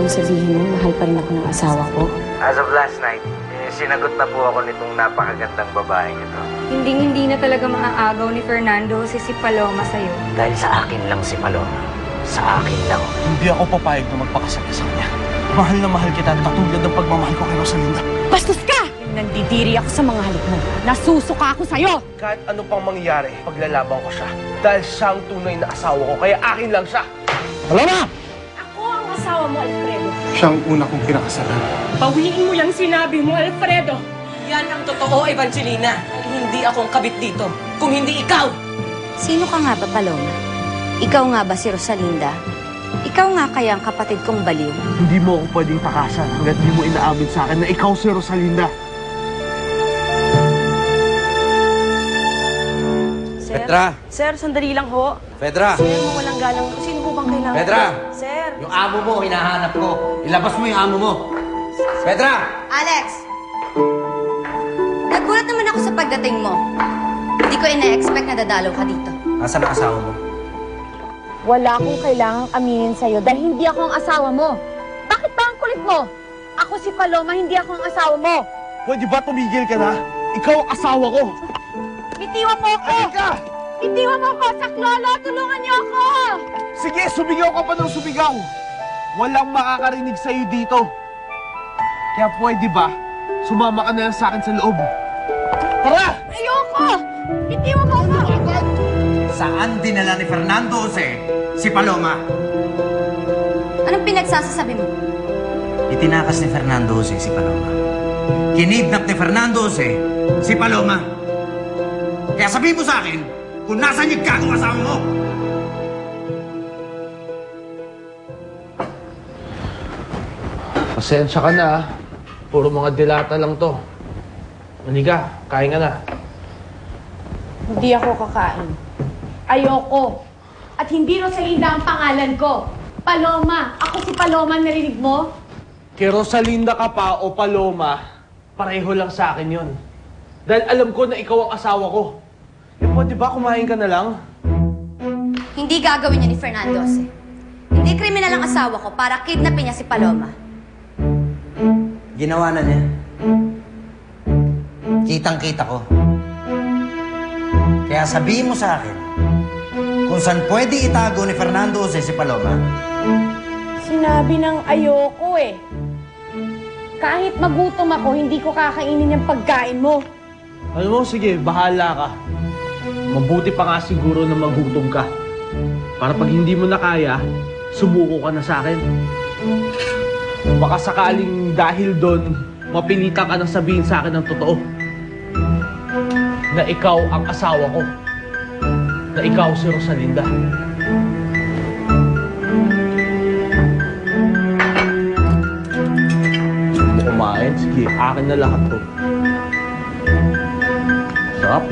bang sabihin mo, mahal pa rin ako ng asawa ko? As of last night, sinagot na po ako nitong napakagandang babaeng ito. Hindi na talaga maaagaw ni Fernando si Paloma sa'yo. Dahil sa akin lang si Paloma. Sa akin lang. Hindi ako papayag na magpakasal sa kanya. Mahal na mahal kita, katulad ng pagmamahal ko kay Rosalinda. Bastos ka! Nandidiri ako sa mga halik mo. Nasusuka ako sa'yo! Kahit ano pang mangyari, paglalaban ko siya. Dahil siya ang tunay na asawa ko, kaya akin lang siya. Paloma! Ako ang asawa mo, Alfredo. Siya ang una kong kinakasalan. Bawiin mo yung sinabi mo, Alfredo! Yan ang totoo, Evangelina. Hindi akong kabit dito. Kung hindi ikaw! Sino ka nga ba, Paloma? Ikaw nga ba si Rosalinda? Ikaw nga kaya ang kapatid kong baliw? Hindi mo ako pwedeng takasan hanggat hindi mo inaamin sa akin na ikaw si Rosalinda. Sir? Petra! Sir, sandali lang ho. Petra! Sir, mawalang galang. Sino po bang kailangan? Petra! Sir! Yung amo mo, hinahanap ko. Ilabas mo yung amo mo. Petra! Alex! Nagulat naman ako sa pagdating mo. Hindi ko ina-expect na dadalaw ka dito. Nasaan ang asawa mo? Wala akong kailangang aminin sa'yo dahil hindi ako ang asawa mo. Bakit ba ang kulit mo? Ako si Paloma, hindi ako ang asawa mo. Pwede ba tumigil ka na? Ikaw ang asawa ko. Bitiwan mo ako! Halika! Bitiwan mo ako! Saklolo, tulungan niyo ako! Sige, sumigaw ka pa ng sumigaw. Walang makakarinig sa'yo dito. Kaya pwede ba, sumama ka na lang sa akin sa loob? Tara! Ayoko! Bitiwan mo ako! Saan dinala ni Fernando Jose si Paloma? Anong pinagsasasabi mo? Itinakas ni Fernando Jose si Paloma. Kinidnap ni Fernando Jose si Paloma. Kaya sabihin mo sa akin kung nasaan yung gagong asawa mo! Pasensya ka na, puro mga dilata lang to. Maniga, kain ka na. Hindi ako kakain. Ayoko. At hindi Rosalinda ang pangalan ko. Paloma. Ako si Paloma, narinig mo? Kay Rosalinda ka pa o Paloma, pareho lang sa akin yon. Dahil alam ko na ikaw ang asawa ko. Eh, pwede ba kumain ka na lang? Hindi gagawin niya ni Fernando Jose. Hindi kriminal ang asawa ko para kidnapin niya si Paloma. Ginawa na niya. Kitang-kita ko. Kaya sabihin mo sa akin kung saan pwede itago ni Fernando Jose si Paloma. Sinabi ng ayoko eh. Kahit magutom ako, hindi ko kakainin yung pagkain mo. Ano mo, sige, bahala ka. Mabuti pa nga siguro na magutom ka. Para pag hindi mo na kaya, sumuko ka na sa akin. Baka sakaling dahil doon, mapilitan ka nang sabihin sa akin ng totoo. Na ikaw ang asawa ko. Na ikaw si Rosalinda. Gusto mo kumain? Sige, akin na lahat to. Sarap.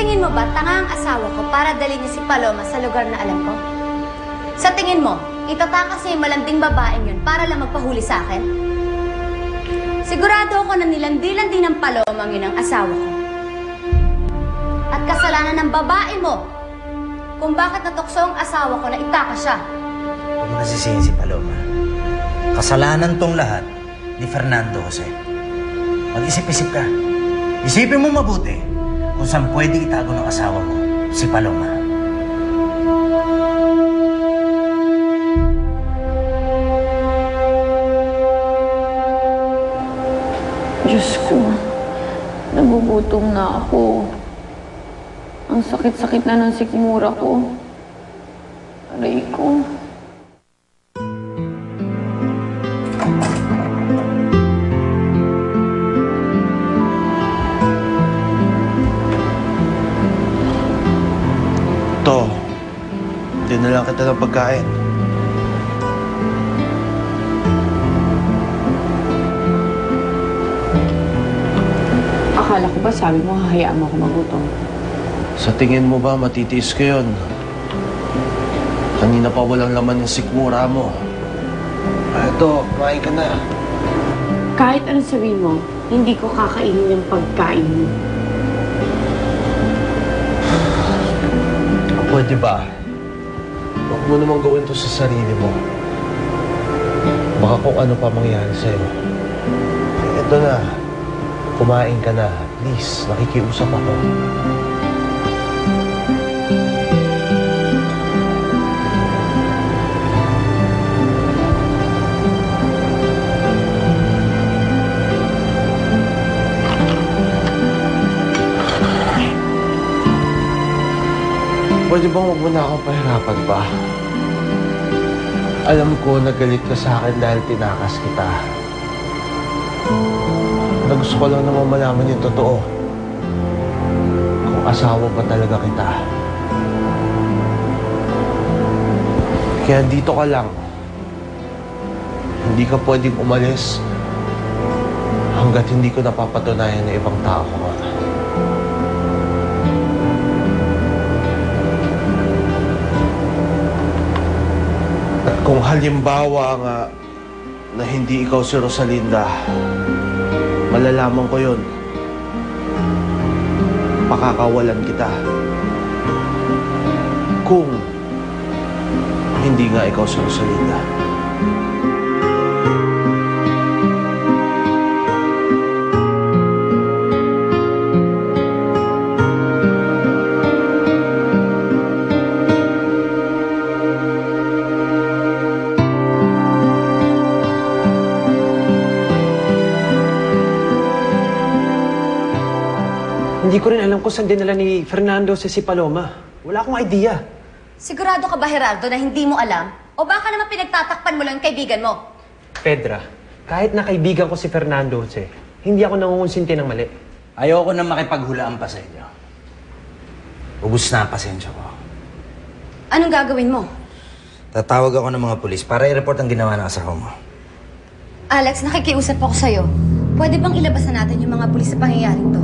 Tingin mo ba tanga ang asawa ko para dalhin niya si Paloma sa lugar na alam ko? Sa tingin mo, itatakas niya yung malanding babaeng yun para lang magpahuli sa akin? Sigurado ako na nilandi-landi ng Palomang yun ang asawa ko. At kasalanan ng babae mo kung bakit natukso ang asawa ko na itakas siya. Huwag mo nasisihin si Paloma. Kasalanan tong lahat ni Fernando Jose. Mag-isip-isip ka. Isipin mo mabuti kung saan pwede itago ng asawa mo, si Paloma. Diyos ko, nagugutom na ako. Ang sakit-sakit na ng sikmura ko. Aray ko. To, hindi na lang kita ng pagkain. Akala ko ba sabi mo hahayaan mo ako magutom? Sa tingin mo ba matitiis ko yun? Kanina pa walang laman yung sikmura mo. Ito, kumain ka na. Kahit anong sabihin mo, hindi ko kakainin yung pagkain mo. Pwede ba? Huwag mo naman gawin to sa sarili mo. Baka kung ano pa mangyari sa'yo. Ito na. Kumain ka na. Please, nakikiusap ako. Pwede bang huwag mo na akong pahirapan pa? Alam ko nagalit ka sa akin dahil tinakas kita. Gusto ko lang naman malaman yung totoo. Kung asawa ba talaga kita. Kaya dito ka lang. Hindi ka pwedeng umalis hanggat hindi ko napapatunayan na ibang tao ko nga. At kung halimbawa nga na hindi ikaw si Rosalinda, malalaman ko yun. Pakakawalan kita. Kung hindi nga ikaw si Rosalinda. Hindi ko rin alam kung saan dinala ni Fernando si Paloma. Wala akong idea. Sigurado ka ba, Gerardo, na hindi mo alam? O baka naman pinagtatakpan mo lang yung kaibigan mo? Pedra, kahit na kaibigan ko si Fernando Jose, hindi ako nangungonsinti ng mali. Ayoko na makipaghulaan pa sa inyo. Ubus na ang pasensya ko. Anong gagawin mo? Tatawag ako ng mga pulis para i-report ang ginawa ng asawa mo. Alex, nakikiusap ako sa'yo. Pwede bang ilabas na natin yung mga pulis sa pangyayaring to?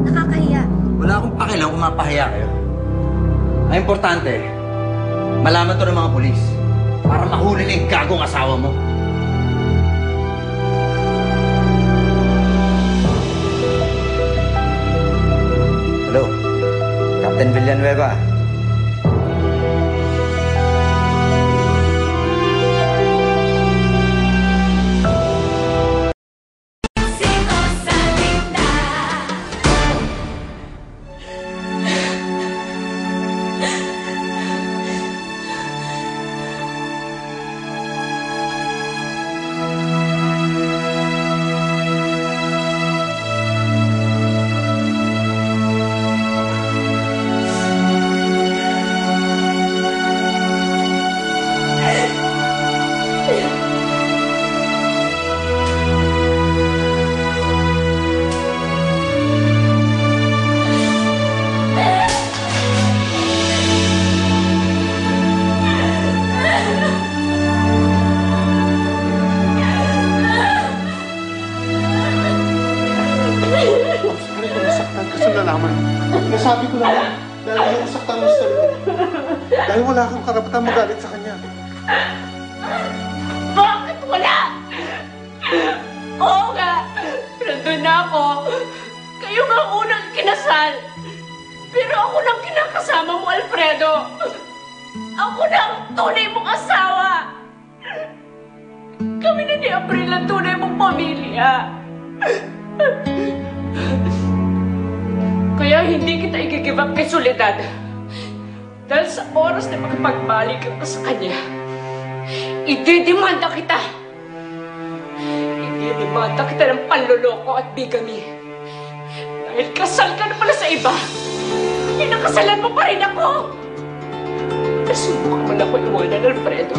Nakakahiya. Wala akong pakialam kung mapahiya kayo. Ang importante, malaman to ng mga pulis para mahuli na yung gagong asawa mo. Hello, Captain Villanueva. Nasabi ko lang dahil yung saktan mo sa sarili. Dahil wala kang karapatan magalit sa kanya. Bakit wala? Oo nga, nandun na ako. Kayo nga unang kinasal. Pero ako nang kinakasama mo, Alfredo. Ako nang tunay mong asawa. Kami na ni April ang tunay mong pamilya. Kaya hindi kita i-give up kay Soledad. Dahil sa oras na makapagbalik ka sa kanya, ididemanda kita. Ididemanda kita ng panloloko at bigami. Dahil kasal ka na pala sa iba, kinakasalan mo pa rin ako. Nasubukan mo na ako iwanan, Alfredo.